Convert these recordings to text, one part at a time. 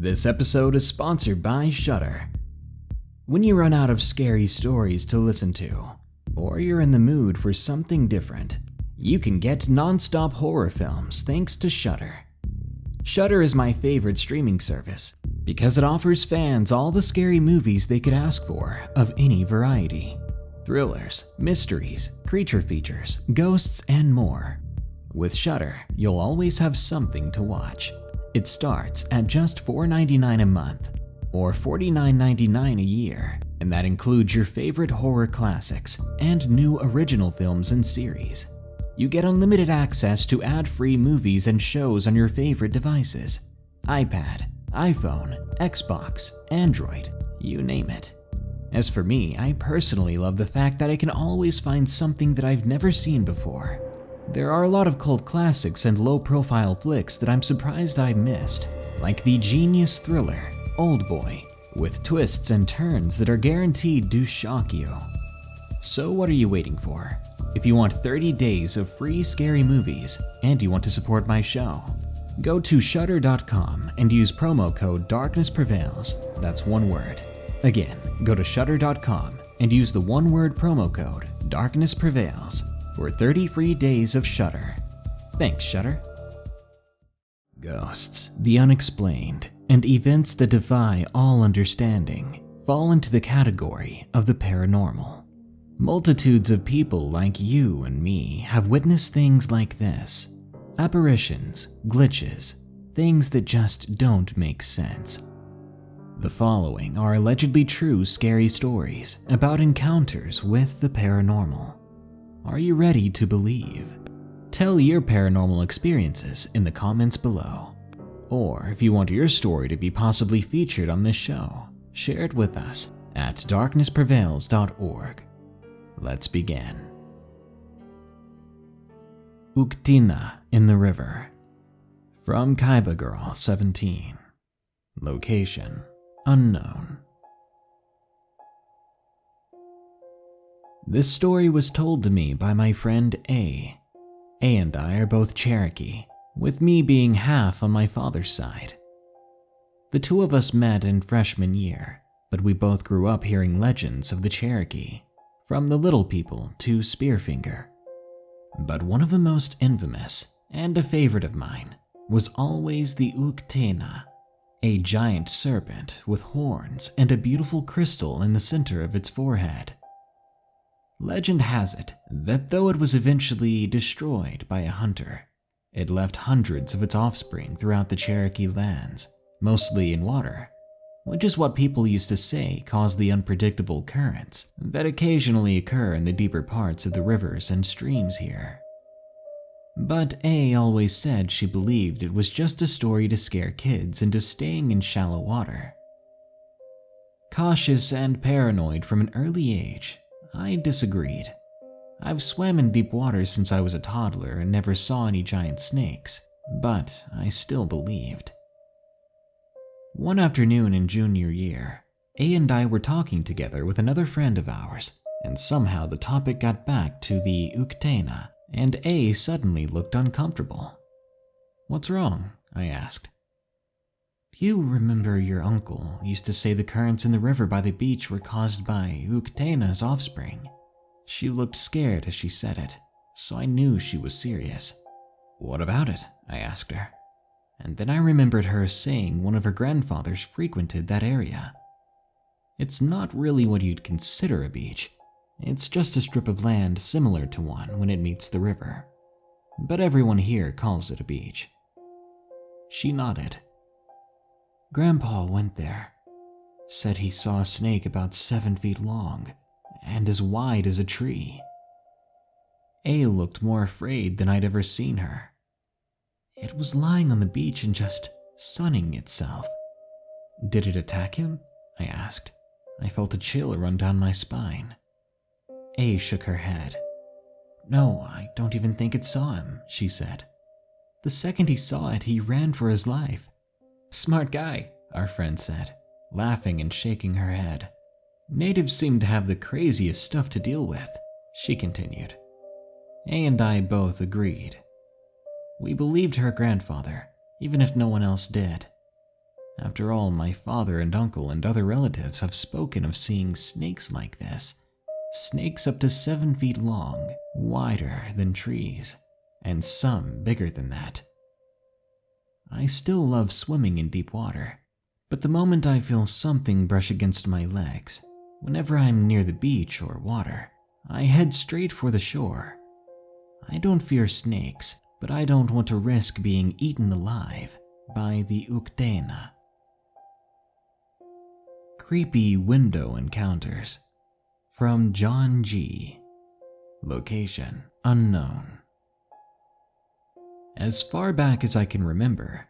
This episode is sponsored by Shudder. When you run out of scary stories to listen to, or you're in the mood for something different, you can get non-stop horror films thanks to Shudder. Shudder is my favorite streaming service because it offers fans all the scary movies they could ask for of any variety. Thrillers, mysteries, creature features, ghosts, and more. With Shudder, you'll always have something to watch. It starts at just $4.99 a month, or $49.99 a year, and that includes your favorite horror classics and new original films and series. You get unlimited access to ad-free movies and shows on your favorite devices: iPad, iPhone, Xbox, Android, you name it. As for me, I personally love the fact that I can always find something that I've never seen before. There are a lot of cult classics and low-profile flicks that I'm surprised I missed, like the genius thriller Oldboy, with twists and turns that are guaranteed to shock you. So what are you waiting for? If you want 30 days of free scary movies and you want to support my show, go to shudder.com and use promo code DarknessPrevails. That's one word. Again, go to shudder.com and use the one-word promo code DarknessPrevails for 30 free days of Shudder. Thanks, Shudder. Ghosts, the unexplained, and events that defy all understanding fall into the category of the paranormal. Multitudes of people like you and me have witnessed things like this: apparitions, glitches, things that just don't make sense. The following are allegedly true scary stories about encounters with the paranormal. Are you ready to believe? Tell your paranormal experiences in the comments below. Or if you want your story to be possibly featured on this show, share it with us at darknessprevails.org. Let's begin. Uktena in the river. From Kaiba Girl 17. Location unknown. This story was told to me by my friend A. A and I are both Cherokee, with me being half on my father's side. The two of us met in freshman year, but we both grew up hearing legends of the Cherokee, from the Little People to Spearfinger. But one of the most infamous, and a favorite of mine, was always the Uktena, a giant serpent with horns and a beautiful crystal in the center of its forehead. Legend has it that though it was eventually destroyed by a hunter, it left hundreds of its offspring throughout the Cherokee lands, mostly in water, which is what people used to say caused the unpredictable currents that occasionally occur in the deeper parts of the rivers and streams here. But A always said she believed it was just a story to scare kids into staying in shallow water. Cautious and paranoid from an early age, I disagreed. I've swam in deep water since I was a toddler and never saw any giant snakes, but I still believed. One afternoon in junior year, A and I were talking together with another friend of ours, and somehow the topic got back to the Uktena, and A suddenly looked uncomfortable. "What's wrong?" I asked. "Do you remember your uncle used to say the currents in the river by the beach were caused by Uktena's offspring?" She looked scared as she said it, so I knew she was serious. "What about it?" I asked her. And then I remembered her saying one of her grandfathers frequented that area. It's not really what you'd consider a beach. It's just a strip of land similar to one when it meets the river. But everyone here calls it a beach. She nodded. "Grandpa went there. Said he saw a snake about 7 feet long and as wide as a tree." A looked more afraid than I'd ever seen her. "It was lying on the beach and just sunning itself." "Did it attack him?" I asked. I felt a chill run down my spine. A shook her head. "No, I don't even think it saw him," she said. "The second he saw it, he ran for his life." "Smart guy," our friend said, laughing and shaking her head. "Natives seem to have the craziest stuff to deal with," she continued. A and I both agreed. We believed her grandfather, even if no one else did. After all, my father and uncle and other relatives have spoken of seeing snakes like this. Snakes up to 7 feet long, wider than trees, and some bigger than that. I still love swimming in deep water, but the moment I feel something brush against my legs, whenever I'm near the beach or water, I head straight for the shore. I don't fear snakes, but I don't want to risk being eaten alive by the Uktena. Creepy window encounters. From Jon G. Location unknown. As far back as I can remember,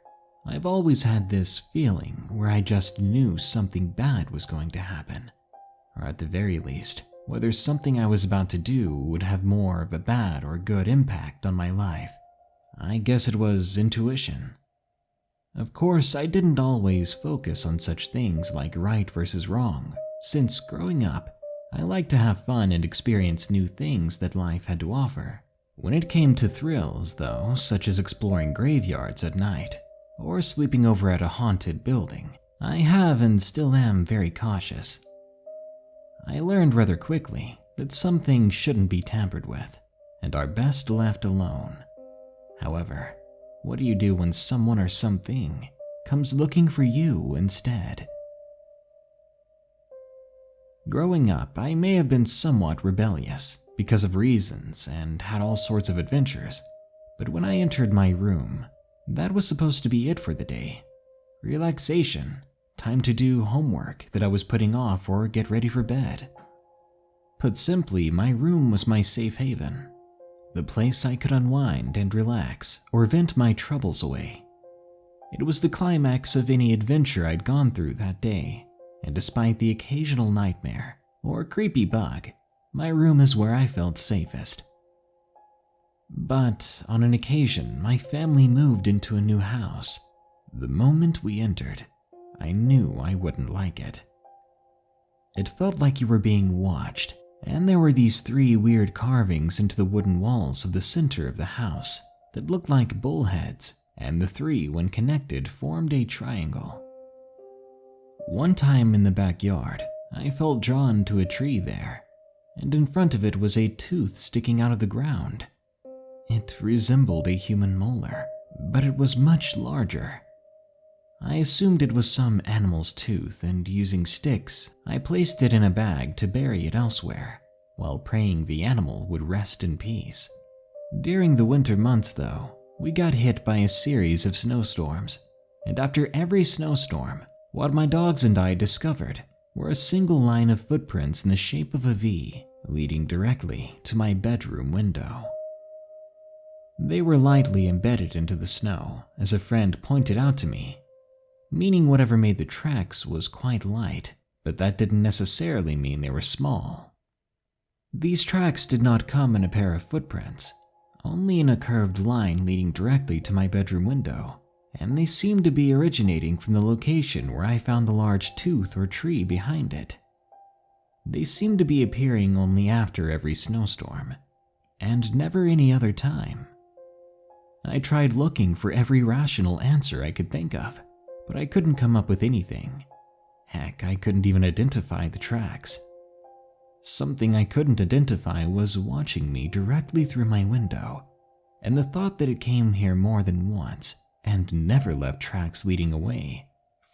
I've always had this feeling where I just knew something bad was going to happen, or at the very least, whether something I was about to do would have more of a bad or good impact on my life. I guess it was intuition. Of course, I didn't always focus on such things like right versus wrong, since growing up, I liked to have fun and experience new things that life had to offer. When it came to thrills, though, such as exploring graveyards at night, or sleeping over at a haunted building, I have and still am very cautious. I learned rather quickly that some things shouldn't be tampered with, and are best left alone. However, what do you do when someone or something comes looking for you instead? Growing up, I may have been somewhat rebellious because of reasons and had all sorts of adventures, but when I entered my room, that was supposed to be it for the day. Relaxation, time to do homework that I was putting off or get ready for bed. Put simply, my room was my safe haven, the place I could unwind and relax or vent my troubles away. It was the climax of any adventure I'd gone through that day, and despite the occasional nightmare or creepy bug, my room is where I felt safest. But on an occasion, my family moved into a new house. The moment we entered, I knew I wouldn't like it. It felt like you were being watched, and there were these 3 weird carvings into the wooden walls of the center of the house that looked like bullheads, and the 3, when connected, formed a triangle. One time in the backyard, I felt drawn to a tree there, and in front of it was a tooth sticking out of the ground. It resembled a human molar, but it was much larger. I assumed it was some animal's tooth, and using sticks, I placed it in a bag to bury it elsewhere, while praying the animal would rest in peace. During the winter months, though, we got hit by a series of snowstorms, and after every snowstorm, what my dogs and I discovered were a single line of footprints in the shape of a V, leading directly to my bedroom window. They were lightly embedded into the snow, as a friend pointed out to me, meaning whatever made the tracks was quite light, but that didn't necessarily mean they were small. These tracks did not come in a pair of footprints, only in a curved line leading directly to my bedroom window, and they seemed to be originating from the location where I found the large tooth or tree behind it. They seemed to be appearing only after every snowstorm, and never any other time. I tried looking for every rational answer I could think of, but I couldn't come up with anything. Heck, I couldn't even identify the tracks. Something I couldn't identify was watching me directly through my window, and the thought that it came here more than once and never left tracks leading away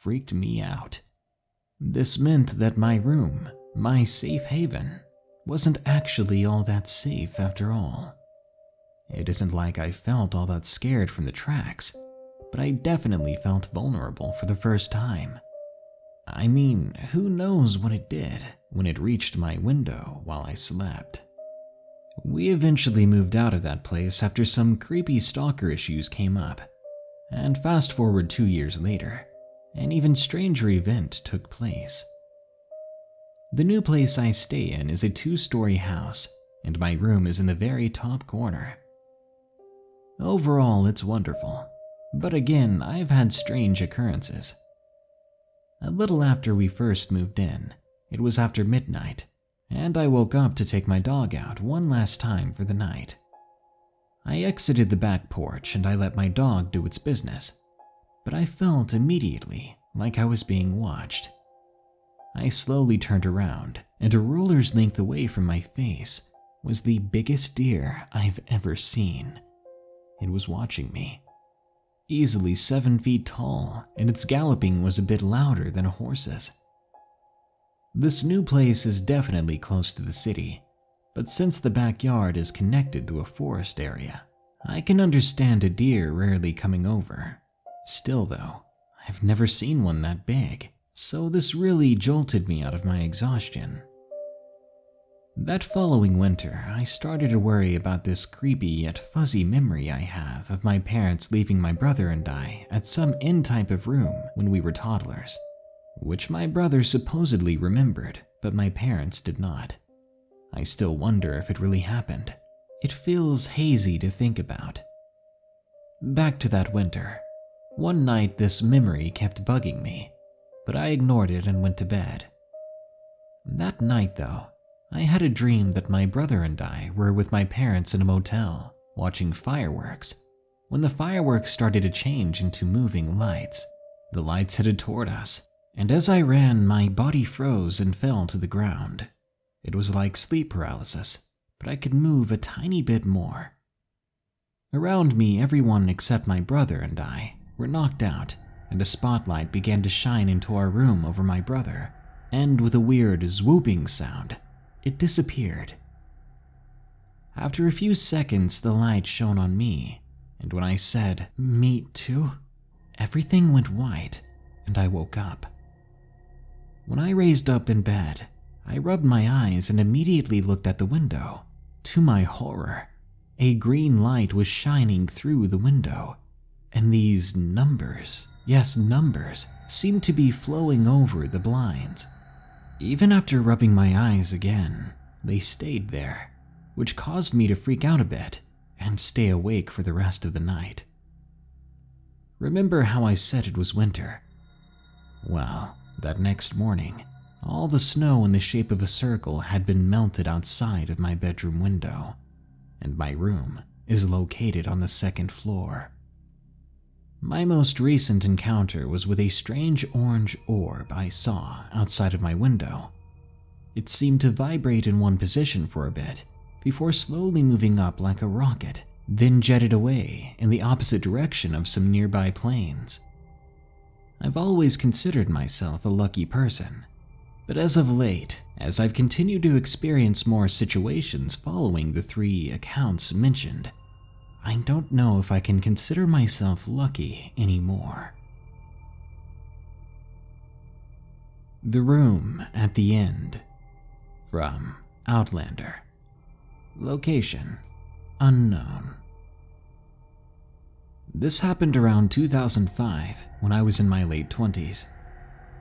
freaked me out. This meant that my room, my safe haven, wasn't actually all that safe after all. It isn't like I felt all that scared from the tracks, but I definitely felt vulnerable for the first time. I mean, who knows what it did when it reached my window while I slept. We eventually moved out of that place after some creepy stalker issues came up, and fast forward 2 years later, an even stranger event took place. The new place I stay in is a 2-story house, and my room is in the very top corner. Overall, it's wonderful, but again, I've had strange occurrences. A little after we first moved in, it was after midnight, and I woke up to take my dog out one last time for the night. I exited the back porch and I let my dog do its business, but I felt immediately like I was being watched. I slowly turned around, and a ruler's length away from my face was the biggest deer I've ever seen. It was watching me. Easily 7 feet tall, and its galloping was a bit louder than a horse's. This new place is definitely close to the city, but since the backyard is connected to a forest area, I can understand a deer rarely coming over. Still though, I've never seen one that big, so this really jolted me out of my exhaustion. That following winter, I started to worry about this creepy yet fuzzy memory I have of my parents leaving my brother and I at some inn type of room when we were toddlers, which my brother supposedly remembered, but my parents did not. I still wonder if it really happened. It feels hazy to think about. Back to that winter. One night this memory kept bugging me, but I ignored it and went to bed. That night though, I had a dream that my brother and I were with my parents in a motel, watching fireworks, when the fireworks started to change into moving lights. The lights headed toward us, and as I ran, my body froze and fell to the ground. It was like sleep paralysis, but I could move a tiny bit more. Around me, everyone except my brother and I were knocked out, and a spotlight began to shine into our room over my brother, and with a weird swooping sound, it disappeared. After a few seconds, the light shone on me, and when I said, "Me too," everything went white, and I woke up. When I raised up in bed, I rubbed my eyes and immediately looked at the window. To my horror, a green light was shining through the window, and these numbers, yes, numbers, seemed to be flowing over the blinds. Even after rubbing my eyes again, they stayed there, which caused me to freak out a bit and stay awake for the rest of the night. Remember how I said it was winter? Well, that next morning, all the snow in the shape of a circle had been melted outside of my bedroom window, and my room is located on the second floor. My most recent encounter was with a strange orange orb I saw outside of my window. It seemed to vibrate in one position for a bit, before slowly moving up like a rocket, then jetted away in the opposite direction of some nearby planes. I've always considered myself a lucky person, but as of late, as I've continued to experience more situations following the 3 accounts mentioned, I don't know if I can consider myself lucky anymore. The Room at the End, from Outlander. Location unknown. This happened around 2005 when I was in my late 20s.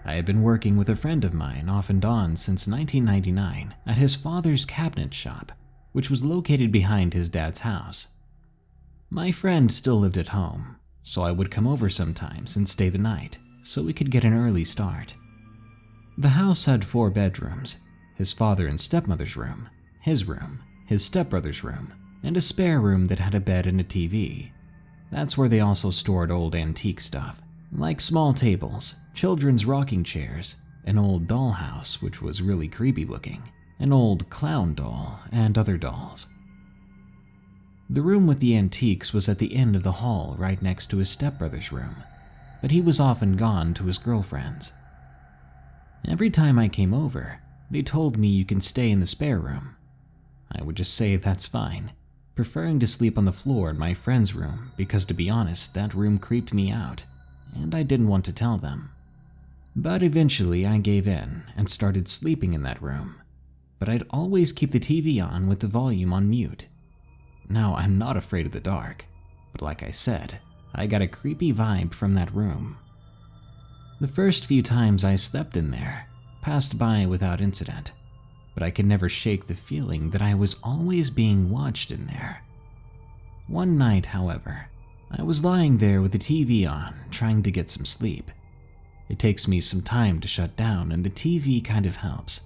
I had been working with a friend of mine off and on since 1999 at his father's cabinet shop, which was located behind his dad's house. My friend still lived at home, so I would come over sometimes and stay the night so we could get an early start. The house had 4 bedrooms, his father and stepmother's room, his stepbrother's room, and a spare room that had a bed and a TV. That's where they also stored old antique stuff, like small tables, children's rocking chairs, an old dollhouse which was really creepy looking, an old clown doll, and other dolls. The room with the antiques was at the end of the hall right next to his stepbrother's room, but he was often gone to his girlfriend's. Every time I came over, they told me you can stay in the spare room. I would just say that's fine, preferring to sleep on the floor in my friend's room because, to be honest, that room creeped me out, and I didn't want to tell them. But eventually I gave in and started sleeping in that room, but I'd always keep the TV on with the volume on mute. Now, I'm not afraid of the dark, but like I said, I got a creepy vibe from that room. The first few times I slept in there passed by without incident, but I could never shake the feeling that I was always being watched in there. One night, however, I was lying there with the TV on, trying to get some sleep. It takes me some time to shut down, and the TV kind of helps.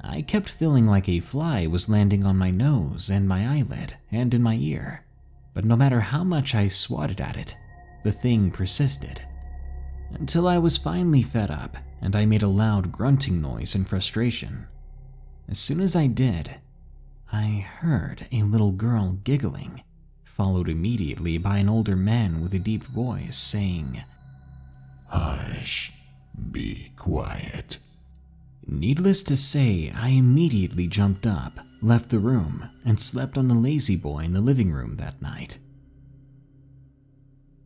I kept feeling like a fly was landing on my nose and my eyelid and in my ear, but no matter how much I swatted at it, the thing persisted. until I was finally fed up and I made a loud grunting noise in frustration. As soon as I did, I heard a little girl giggling, followed immediately by an older man with a deep voice saying, "Hush, be quiet." Needless to say, I immediately jumped up, left the room, and slept on the lazy boy in the living room that night.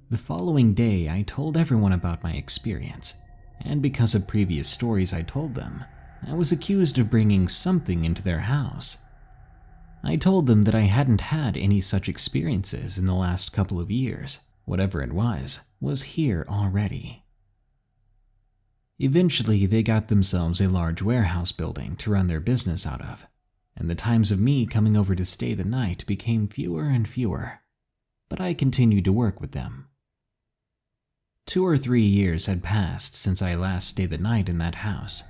The following day, I told everyone about my experience, and because of previous stories I told them, I was accused of bringing something into their house. I told them that I hadn't had any such experiences in the last couple of years. Whatever it was here already. Eventually, they got themselves a large warehouse building to run their business out of, and the times of me coming over to stay the night became fewer and fewer, but I continued to work with them. 2 or 3 years had passed since I last stayed the night in that house.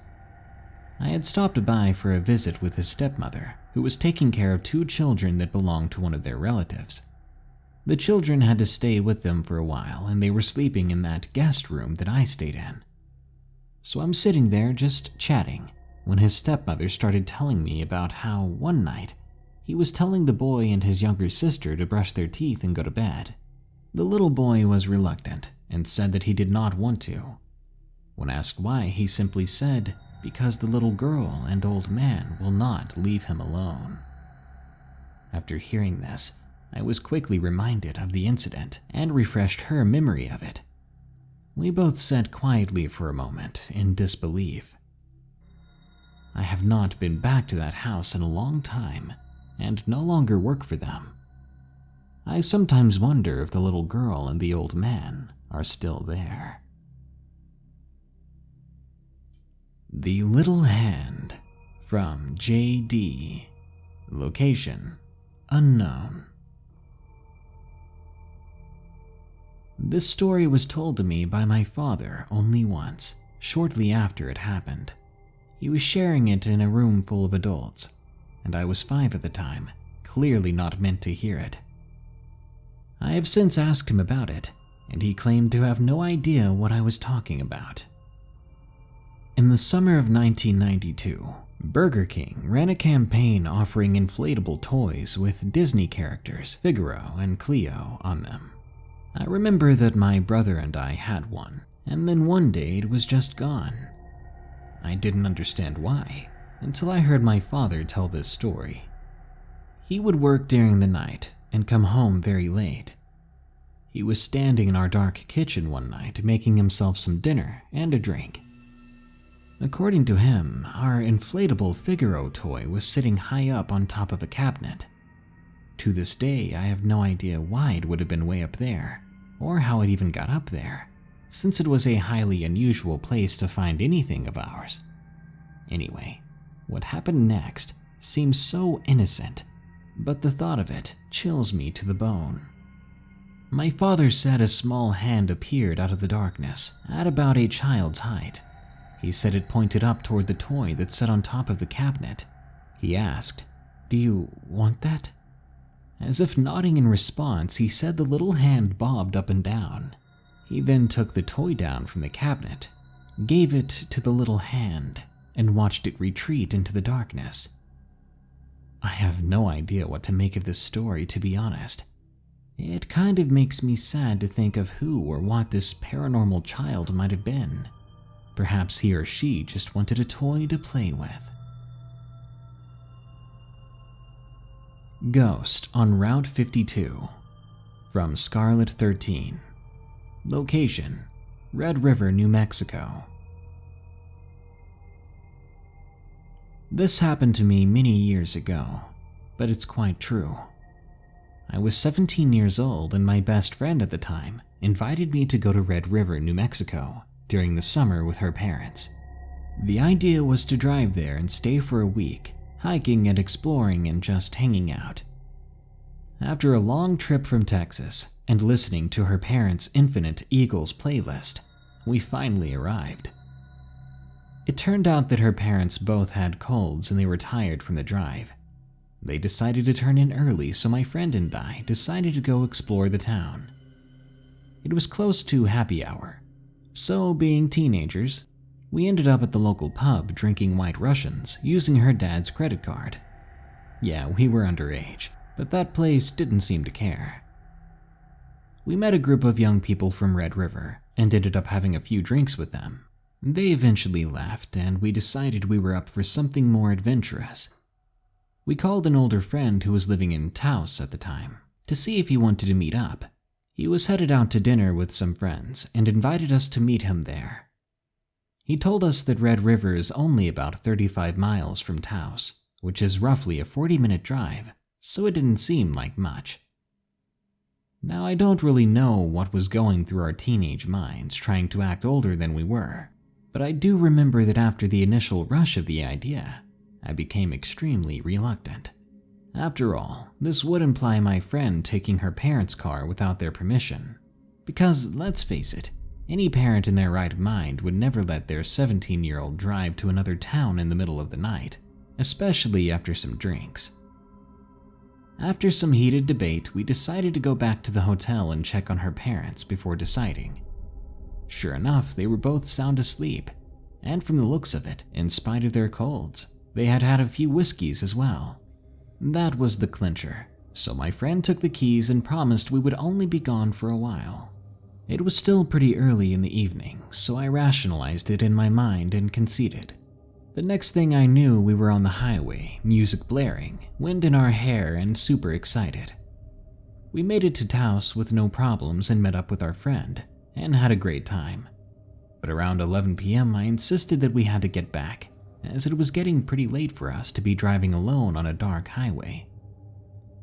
I had stopped by for a visit with his stepmother, who was taking care of 2 children that belonged to one of their relatives. The children had to stay with them for a while, and they were sleeping in that guest room that I stayed in. So I'm sitting there just chatting when his stepmother started telling me about how one night he was telling the boy and his younger sister to brush their teeth and go to bed. The little boy was reluctant and said that he did not want to. When asked why, he simply said, because the little girl and old man will not leave him alone. After hearing this, I was quickly reminded of the incident and refreshed her memory of it. We both sat quietly for a moment in disbelief. I have not been back to that house in a long time and no longer work for them. I sometimes wonder if the little girl and the old man are still there. The Little Hand, from Jaie D. Location unknown. This story was told to me by my father only once, shortly after it happened. He was sharing it in a room full of adults, and I was 5 at the time, clearly not meant to hear it. I have since asked him about it, and he claimed to have no idea what I was talking about. In the summer of 1992, Burger King ran a campaign offering inflatable toys with Disney characters, Figaro and Cleo, on them. I remember that my brother and I had one, and then one day it was just gone. I didn't understand why, until I heard my father tell this story. He would work during the night and come home very late. He was standing in our dark kitchen one night making himself some dinner and a drink. According to him, our inflatable Figaro toy was sitting high up on top of a cabinet. To this day, I have no idea why it would have been way up there, or how it even got up there, since it was a highly unusual place to find anything of ours. Anyway, what happened next seems so innocent, but the thought of it chills me to the bone. My father said a small hand appeared out of the darkness at about a child's height. He said it pointed up toward the toy that sat on top of the cabinet. He asked, "Do you want that?" As if nodding in response, he said the little hand bobbed up and down. He then took the toy down from the cabinet, gave it to the little hand, and watched it retreat into the darkness. I have no idea what to make of this story, to be honest. It kind of makes me sad to think of who or what this paranormal child might have been. Perhaps he or she just wanted a toy to play with. Ghost on Route 52, from Scarlet 13. Location: Red River, New Mexico. This happened to me many years ago, but it's quite true. I was 17 years old and my best friend at the time invited me to go to Red River, New Mexico during the summer with her parents. The idea was to drive there and stay for a week, hiking and exploring and just hanging out. After a long trip from Texas and listening to her parents' Infinite Eagles playlist, we finally arrived. It turned out that her parents both had colds and they were tired from the drive. They decided to turn in early, so my friend and I decided to go explore the town. It was close to happy hour, So, being teenagers, we ended up at the local pub drinking White Russians using her dad's credit card. Yeah, we were underage, but that place didn't seem to care. We met a group of young people from Red River and ended up having a few drinks with them. They eventually left, and we decided we were up for something more adventurous. We called an older friend who was living in Taos at the time to see if he wanted to meet up. He was headed out to dinner with some friends and invited us to meet him there. He told us that Red River is only about 35 miles from Taos, which is roughly a 40-minute drive, so it didn't seem like much. Now, I don't really know what was going through our teenage minds trying to act older than we were, but I do remember that after the initial rush of the idea, I became extremely reluctant. After all, this would imply my friend taking her parents' car without their permission. Because, let's face it, any parent in their right mind would never let their 17-year-old drive to another town in the middle of the night, especially after some drinks. After some heated debate, we decided to go back to the hotel and check on her parents before deciding. Sure enough, they were both sound asleep, and from the looks of it, in spite of their colds, they had had a few whiskeys as well. That was the clincher, so my friend took the keys and promised we would only be gone for a while. It was still pretty early in the evening, so I rationalized it in my mind and conceded. The next thing I knew, we were on the highway, music blaring, wind in our hair, and super excited. We made it to Taos with no problems and met up with our friend, and had a great time. But around 11 p.m. I insisted that we had to get back, as it was getting pretty late for us to be driving alone on a dark highway.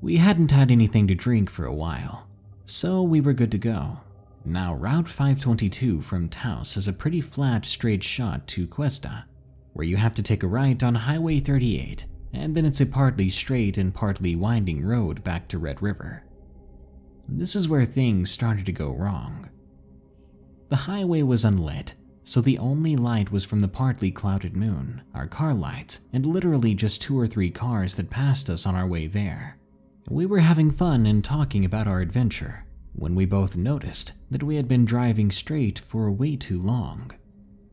We hadn't had anything to drink for a while, so we were good to go. Now, Route 522 from Taos is a pretty flat, straight shot to Cuesta, where you have to take a right on Highway 38, and then it's a partly straight and partly winding road back to Red River. This is where things started to go wrong. The highway was unlit, so the only light was from the partly clouded moon, our car lights, and literally just 2 or 3 cars that passed us on our way there. We were having fun and talking about our adventure, when we both noticed that we had been driving straight for way too long.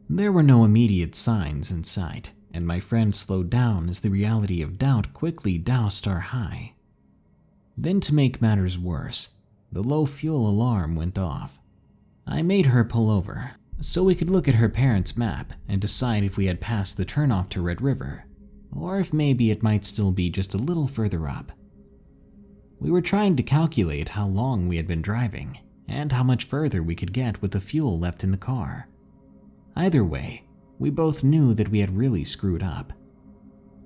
There were no immediate signs in sight, and my friend slowed down as the reality of doubt quickly doused our high. Then, to make matters worse, the low fuel alarm went off. I made her pull over so we could look at her parents' map and decide if we had passed the turnoff to Red River, or if maybe it might still be just a little further up. We were trying to calculate how long we had been driving and how much further we could get with the fuel left in the car. Either way, we both knew that we had really screwed up.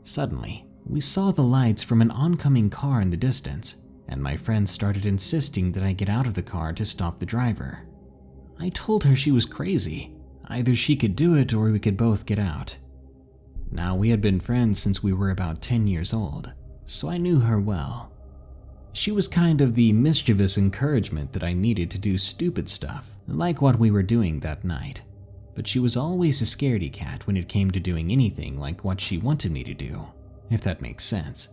Suddenly, we saw the lights from an oncoming car in the distance, and my friend started insisting that I get out of the car to stop the driver. I told her she was crazy. Either she could do it or we could both get out. Now, we had been friends since we were about 10 years old, so I knew her well. She was kind of the mischievous encouragement that I needed to do stupid stuff, like what we were doing that night. But she was always a scaredy cat when it came to doing anything like what she wanted me to do, if that makes sense.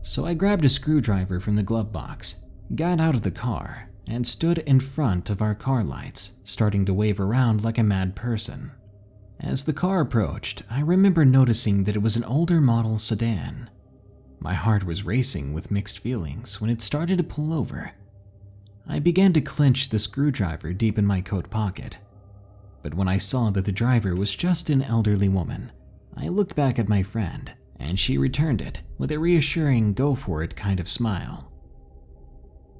So I grabbed a screwdriver from the glove box, got out of the car, and stood in front of our car lights, starting to wave around like a mad person. As the car approached, I remember noticing that it was an older model sedan. My heart was racing with mixed feelings when it started to pull over. I began to clench the screwdriver deep in my coat pocket. But when I saw that the driver was just an elderly woman, I looked back at my friend, and she returned it with a reassuring go for it kind of smile.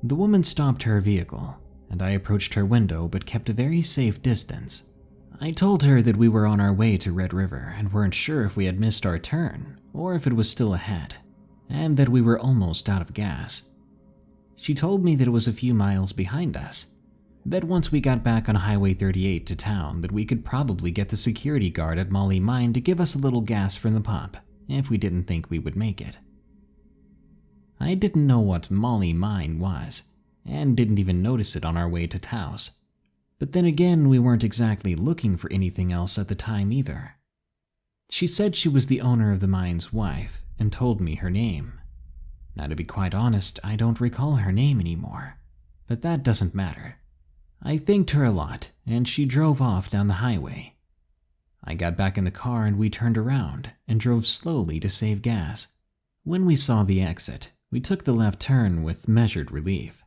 The woman stopped her vehicle, and I approached her window but kept a very safe distance. I told her that we were on our way to Red River and weren't sure if we had missed our turn or if it was still ahead, and that we were almost out of gas. She told me that it was a few miles behind us, that once we got back on Highway 38 to town that we could probably get the security guard at Molly Mine to give us a little gas from the pump if we didn't think we would make it. I didn't know what Molly Mine was, and didn't even notice it on our way to Taos. But then again, we weren't exactly looking for anything else at the time either. She said she was the owner of the mine's wife and told me her name. Now, to be quite honest, I don't recall her name anymore, but that doesn't matter. I thanked her a lot, and she drove off down the highway. I got back in the car and we turned around and drove slowly to save gas. When we saw the exit, we took the left turn with measured relief.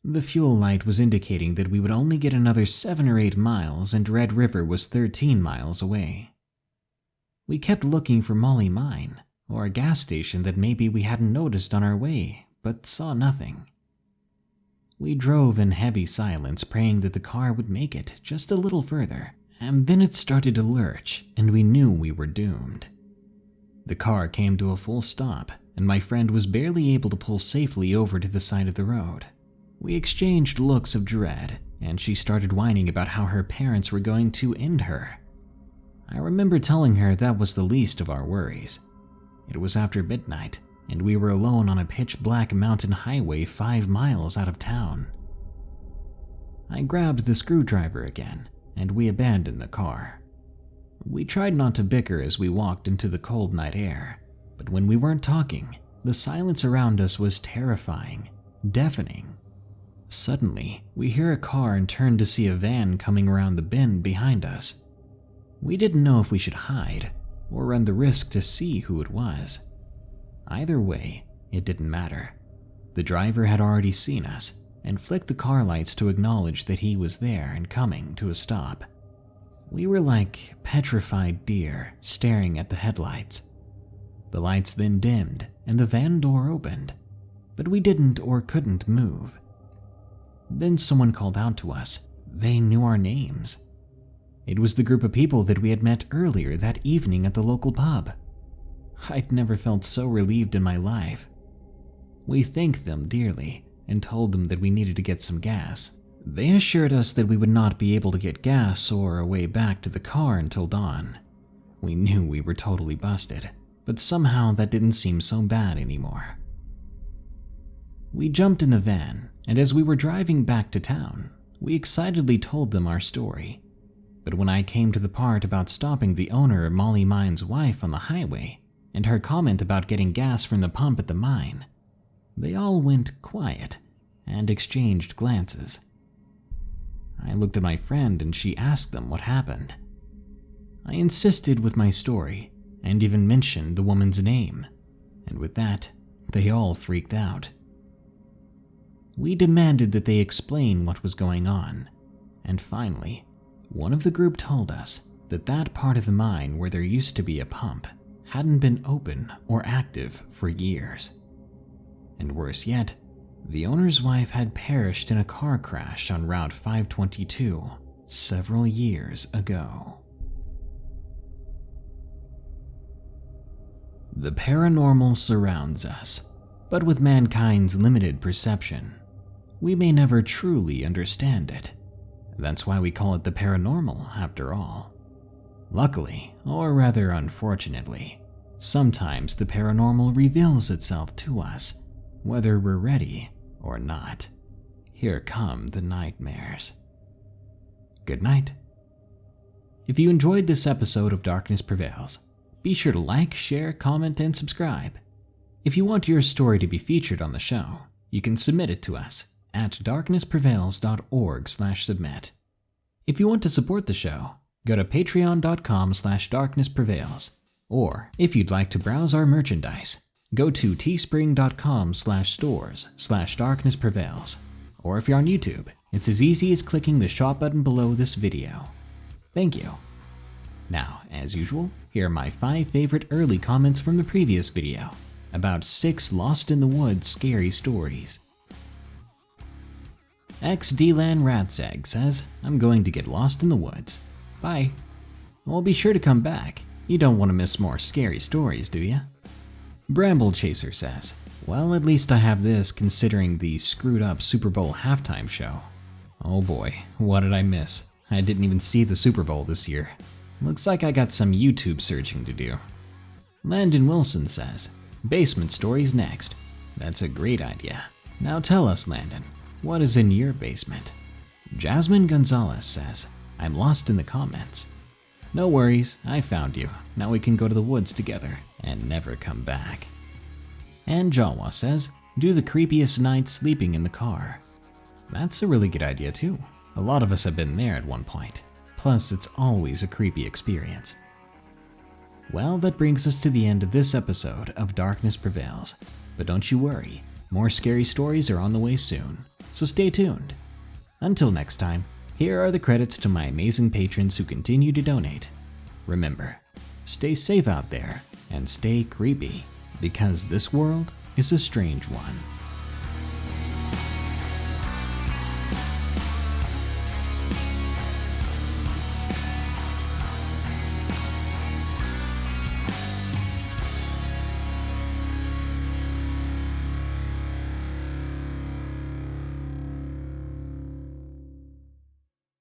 The fuel light was indicating that we would only get another 7 or 8 miles and Red River was 13 miles away. We kept looking for Molly Mine, or a gas station that maybe we hadn't noticed on our way, but saw nothing. We drove in heavy silence, praying that the car would make it just a little further, and then it started to lurch, and we knew we were doomed. The car came to a full stop, and my friend was barely able to pull safely over to the side of the road. We exchanged looks of dread, and she started whining about how her parents were going to end her. I remember telling her that was the least of our worries. It was after midnight, and we were alone on a pitch-black mountain highway 5 miles out of town. I grabbed the screwdriver again, and we abandoned the car. We tried not to bicker as we walked into the cold night air, but when we weren't talking, the silence around us was terrifying, deafening. Suddenly, we hear a car and turn to see a van coming around the bend behind us. We didn't know if we should hide or run the risk to see who it was. Either way, it didn't matter. The driver had already seen us and flicked the car lights to acknowledge that he was there and coming to a stop. We were like petrified deer staring at the headlights. The lights then dimmed and the van door opened, but we didn't or couldn't move. Then someone called out to us. They knew our names. It was the group of people that we had met earlier that evening at the local pub. I'd never felt so relieved in my life. We thanked them dearly and told them that we needed to get some gas. They assured us that we would not be able to get gas or a way back to the car until dawn. We knew we were totally busted, but somehow that didn't seem so bad anymore. We jumped in the van, and as we were driving back to town, we excitedly told them our story. But when I came to the part about stopping the owner of Molly Mine's wife on the highway, and her comment about getting gas from the pump at the mine, they all went quiet and exchanged glances. I looked at my friend and she asked them what happened. I insisted with my story and even mentioned the woman's name, and with that, they all freaked out. We demanded that they explain what was going on, and finally, one of the group told us that that part of the mine where there used to be a pump hadn't been open or active for years. And worse yet, the owner's wife had perished in a car crash on Route 522 several years ago. The paranormal surrounds us, but with mankind's limited perception, we may never truly understand it. That's why we call it the paranormal, after all. Luckily, or rather unfortunately, sometimes the paranormal reveals itself to us, whether we're ready or not. Here come the nightmares. Good night. If you enjoyed this episode of Darkness Prevails, be sure to like, share, comment, and subscribe. If you want your story to be featured on the show, you can submit it to us at darknessprevails.org/submit. If you want to support the show, go to patreon.com/darknessprevails. Or if you'd like to browse our merchandise, go to teespring.com/stores/darknessprevails. Or if you're on YouTube, it's as easy as clicking the shop button below this video. Thank you. Now, as usual, here are my 5 favorite early comments from the previous video about 6 lost in the woods scary stories. XDlan Ratseg says, I'm going to get lost in the woods. Bye. Well, be sure to come back. You don't want to miss more scary stories, do you? Bramble Chaser says, well, at least I have this considering the screwed up Super Bowl halftime show. Oh boy, what did I miss? I didn't even see the Super Bowl this year. Looks like I got some YouTube searching to do. Landon Wilson says, basement stories next. That's a great idea. Now tell us, Landon, what is in your basement? Jasmine Gonzalez says, I'm lost in the comments. No worries, I found you. Now we can go to the woods together and never come back. And Jawa says, do the creepiest night sleeping in the car. That's a really good idea too. A lot of us have been there at one point. Plus, it's always a creepy experience. Well, that brings us to the end of this episode of Darkness Prevails. But don't you worry, more scary stories are on the way soon, so stay tuned. Until next time, here are the credits to my amazing patrons who continue to donate. Remember, stay safe out there and stay creepy, because this world is a strange one.